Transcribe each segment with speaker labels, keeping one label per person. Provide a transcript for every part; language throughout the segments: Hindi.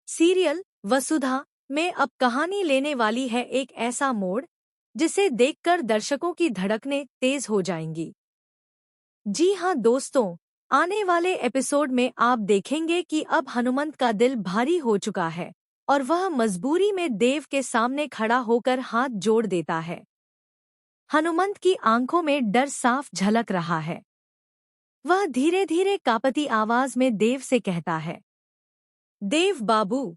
Speaker 1: सीरियल वसुधा में अब कहानी लेने वाली है एक ऐसा मोड़ जिसे देखकर दर्शकों की धड़कनें तेज हो जाएंगी। जी हाँ दोस्तों, आने वाले एपिसोड में आप देखेंगे कि अब हनुमंत का दिल भारी हो चुका है और वह मजबूरी में देव के सामने खड़ा होकर हाथ जोड़ देता है। हनुमंत की आंखों में डर साफ झलक रहा है। वह धीरे धीरे कांपती आवाज में देव से कहता है, देव बाबू,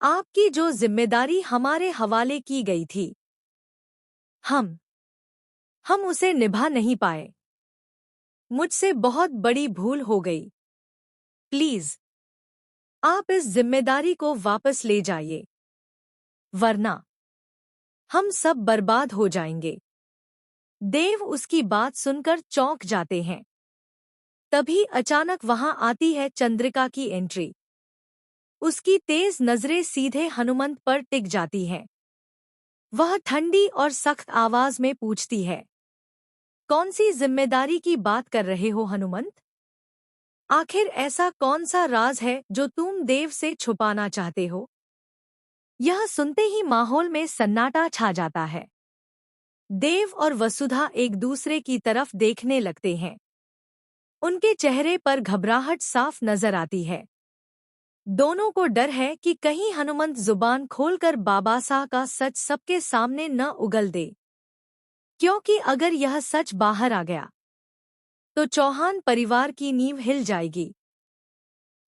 Speaker 1: आपकी जो जिम्मेदारी हमारे हवाले की गई थी, हम उसे निभा नहीं पाए। मुझसे बहुत बड़ी भूल हो गई। प्लीज आप इस जिम्मेदारी को वापस ले जाइए, वरना हम सब बर्बाद हो जाएंगे। देव उसकी बात सुनकर चौंक जाते हैं। तभी अचानक वहां आती है चंद्रिका की एंट्री। उसकी तेज नजरें सीधे हनुमंत पर टिक जाती हैं। वह ठंडी और सख्त आवाज में पूछती है, कौन सी जिम्मेदारी की बात कर रहे हो हनुमंत? आखिर ऐसा कौन सा राज है जो तुम देव से छुपाना चाहते हो? यह सुनते ही माहौल में सन्नाटा छा जाता है। देव और वसुधा एक दूसरे की तरफ देखने लगते हैं। उनके चेहरे पर घबराहट साफ नजर आती है। दोनों को डर है कि कहीं हनुमंत जुबान खोलकर बाबासाह का सच सबके सामने न उगल दे, क्योंकि अगर यह सच बाहर आ गया तो चौहान परिवार की नींव हिल जाएगी।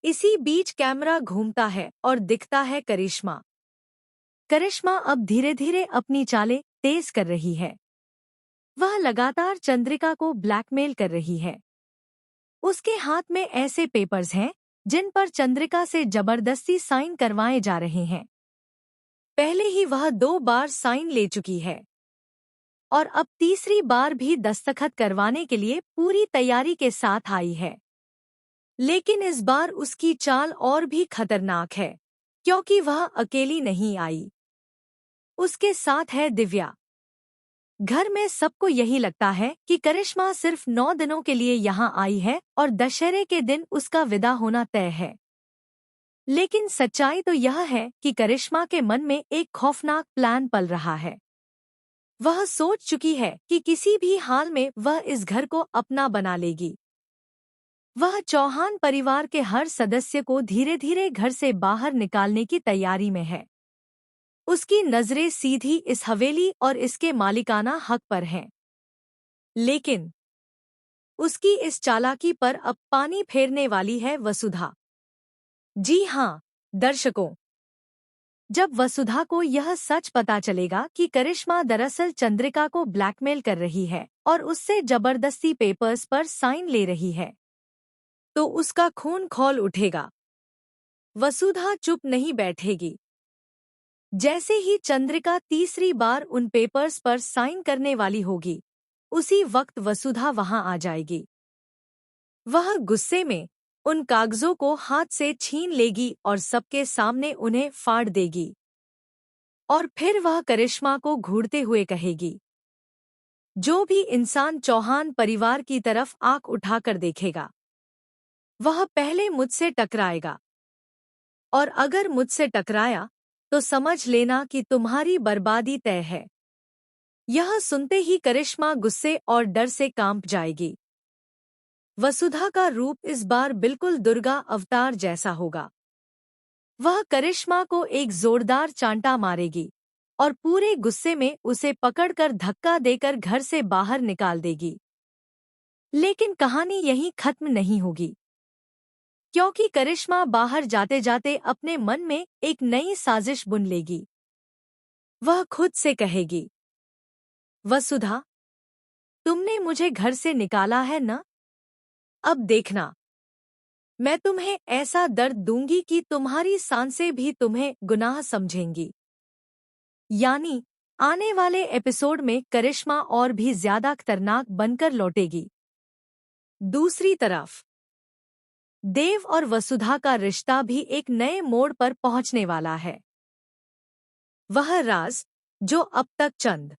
Speaker 1: इसी बीच कैमरा घूमता है और दिखता है करिश्मा। करिश्मा अब धीरे धीरे अपनी चालें तेज कर रही है। वह लगातार चंद्रिका को ब्लैकमेल कर रही है। उसके हाथ में ऐसे पेपर्स हैं जिन पर चंद्रिका से जबरदस्ती साइन करवाए जा रहे हैं। पहले ही वह 2 बार साइन ले चुकी है और अब तीसरी बार भी दस्तखत करवाने के लिए पूरी तैयारी के साथ आई है। लेकिन इस बार उसकी चाल और भी खतरनाक है, क्योंकि वह अकेली नहीं आई। उसके साथ है दिव्या। घर में सबको यही लगता है कि करिश्मा सिर्फ 9 दिनों के लिए यहाँ आई है और दशहरे के दिन उसका विदा होना तय है। लेकिन सच्चाई तो यह है कि करिश्मा के मन में एक खौफनाक प्लान पल रहा है। वह सोच चुकी है कि किसी भी हाल में वह इस घर को अपना बना लेगी। वह चौहान परिवार के हर सदस्य को धीरे धीरे घर से बाहर निकालने की तैयारी में है। उसकी नजरें सीधी इस हवेली और इसके मालिकाना हक पर हैं। लेकिन उसकी इस चालाकी पर अब पानी फेरने वाली है वसुधा। जी हाँ दर्शकों, जब वसुधा को यह सच पता चलेगा कि करिश्मा दरअसल चंद्रिका को ब्लैकमेल कर रही है और उससे जबरदस्ती पेपर्स पर साइन ले रही है, तो उसका खून खौल उठेगा। वसुधा चुप नहीं बैठेगी। जैसे ही चंद्रिका तीसरी बार उन पेपर्स पर साइन करने वाली होगी, उसी वक्त वसुधा वहां आ जाएगी। वह गुस्से में उन कागजों को हाथ से छीन लेगी और सबके सामने उन्हें फाड़ देगी। और फिर वह करिश्मा को घूरते हुए कहेगी, जो भी इंसान चौहान परिवार की तरफ आंख उठाकर देखेगा, वह पहले मुझसे टकराएगा, और अगर मुझसे टकराया तो समझ लेना कि तुम्हारी बर्बादी तय है। यह सुनते ही करिश्मा गुस्से और डर से कांप जाएगी। वसुधा का रूप इस बार बिल्कुल दुर्गा अवतार जैसा होगा। वह करिश्मा को एक जोरदार चांटा मारेगी और पूरे गुस्से में उसे पकड़कर धक्का देकर घर से बाहर निकाल देगी। लेकिन कहानी यहीं खत्म नहीं होगी, क्योंकि करिश्मा बाहर जाते जाते अपने मन में एक नई साजिश बुन लेगी। वह खुद से कहेगी, वसुधा, तुमने मुझे घर से निकाला है न? अब देखना, मैं तुम्हें ऐसा दर्द दूंगी कि तुम्हारी सांसें भी तुम्हें गुनाह समझेंगी। यानी आने वाले एपिसोड में करिश्मा और भी ज्यादा खतरनाक बनकर लौटेगी। दूसरी तरफ देव और वसुधा का रिश्ता भी एक नए मोड़ पर पहुंचने वाला है। वह राज जो अब तक चंद